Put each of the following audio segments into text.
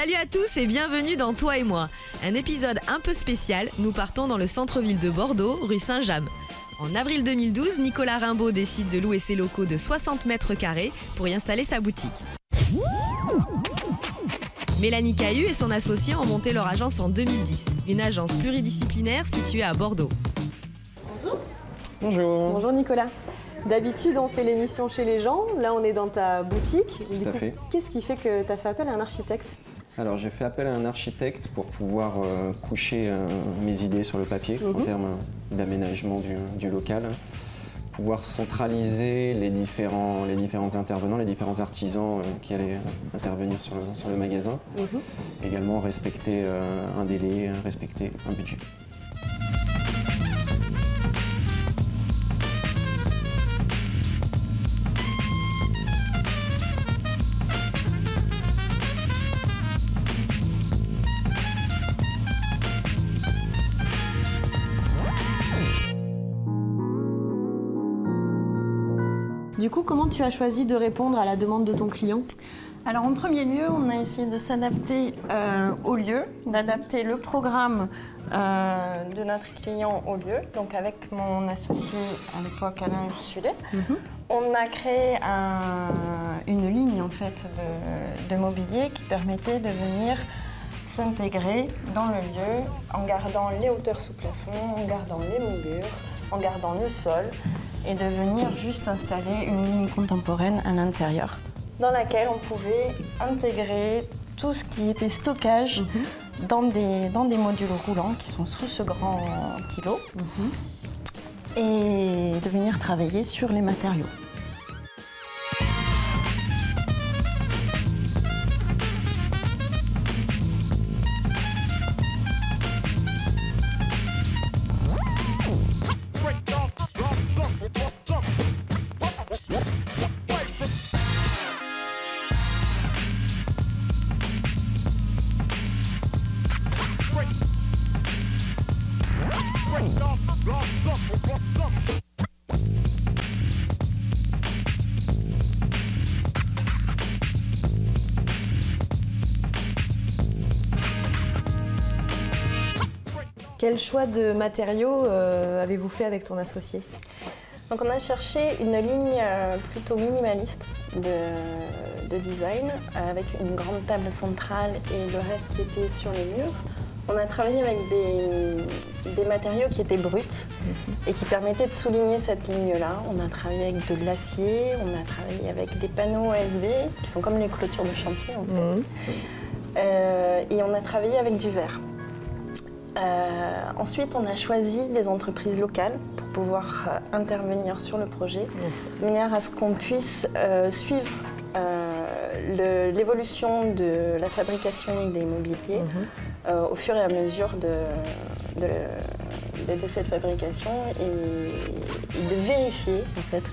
Salut à tous et bienvenue dans Toi et moi. Un épisode un peu spécial, nous partons dans le centre-ville de Bordeaux, rue Saint-James. En avril 2012, Nicolas Rimbaud décide de louer ses locaux de 60 mètres carrés pour y installer sa boutique. Mélanie Cahu et son associé ont monté leur agence en 2010, une agence pluridisciplinaire située à Bordeaux. Bonjour. Bonjour. Bonjour Nicolas. D'habitude, on fait l'émission chez les gens. Là, on est dans ta boutique. Tout à fait. Qu'est-ce qui fait que tu as fait appel à un architecte ? Alors, j'ai fait appel à un architecte pour pouvoir coucher mes idées sur le papier en termes d'aménagement du local, pouvoir centraliser les différents intervenants, les différents artisans qui allaient intervenir sur le magasin, également respecter un délai, respecter un budget. Du coup, comment tu as choisi de répondre à la demande de ton client ? Alors en premier lieu, on a essayé de s'adapter au lieu, d'adapter le programme de notre client au lieu. Donc avec mon associé à l'époque Alain Ursulet, on a créé une ligne en fait de mobilier qui permettait de venir s'intégrer dans le lieu en gardant les hauteurs sous plafond, en gardant les moulures, en gardant le sol et de venir juste installer une ligne contemporaine à l'intérieur dans laquelle on pouvait intégrer tout ce qui était stockage dans des modules roulants qui sont sous ce grand îlot et de venir travailler sur les matériaux. Quel choix de matériaux avez-vous fait avec ton associé ? Donc on a cherché une ligne plutôt minimaliste de design avec une grande table centrale et le reste qui était sur les murs. On a travaillé avec des matériaux qui étaient bruts et qui permettaient de souligner cette ligne-là. On a travaillé avec de l'acier, on a travaillé avec des panneaux ASV qui sont comme les clôtures de chantier en fait. Et on a travaillé avec du verre. Ensuite, on a choisi des entreprises locales pour pouvoir intervenir sur le projet, de manière à ce qu'on puisse suivre l'évolution de la fabrication des mobiliers au fur et à mesure de cette fabrication et de vérifier en fait,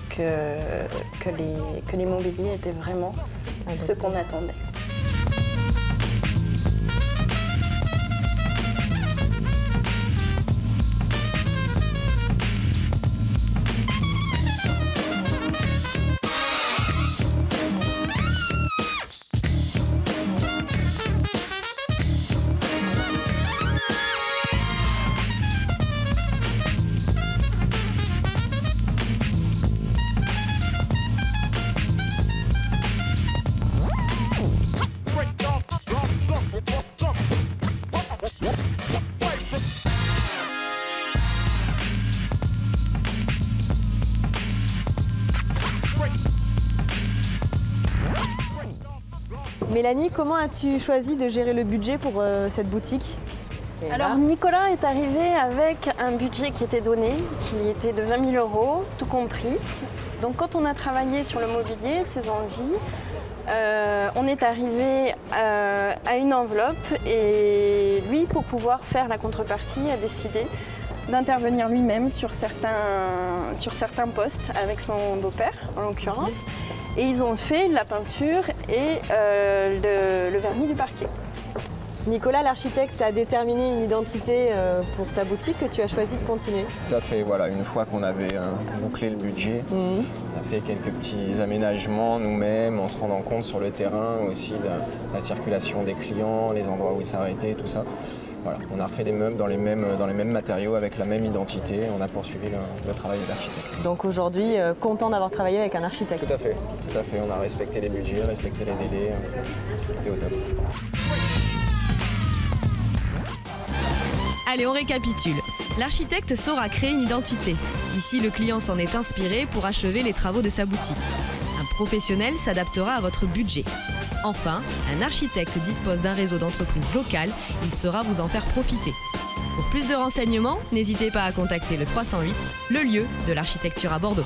que les mobiliers étaient vraiment ce qu'on attendait. Mélanie, comment as-tu choisi de gérer le budget pour cette boutique ? Alors Nicolas est arrivé avec un budget qui était donné, qui était de 20 000 €, tout compris. Donc quand on a travaillé sur le mobilier, ses envies, on est arrivé à une enveloppe et lui, pour pouvoir faire la contrepartie, a décidé d'intervenir lui-même sur certains postes avec son beau-père en l'occurrence. Et ils ont fait la peinture et le vernis du parquet. Nicolas, l'architecte a déterminé une identité pour ta boutique que tu as choisi de continuer. Tout à fait, voilà, une fois qu'on avait bouclé le budget, on a fait quelques petits aménagements nous-mêmes en se rendant compte sur le terrain aussi de la circulation des clients, les endroits où ils s'arrêtaient, tout ça. Voilà, on a refait des meubles dans les mêmes matériaux avec la même identité. On a poursuivi le travail de l'architecte. Donc aujourd'hui, content d'avoir travaillé avec un architecte. Tout à fait. On a respecté les budgets, respecté les délais. Tout est au top. Allez, on récapitule. L'architecte saura créer une identité. Ici, le client s'en est inspiré pour achever les travaux de sa boutique. Un professionnel s'adaptera à votre budget. Enfin, un architecte dispose d'un réseau d'entreprises locales, il saura vous en faire profiter. Pour plus de renseignements, n'hésitez pas à contacter le 308, le lieu de l'architecture à Bordeaux.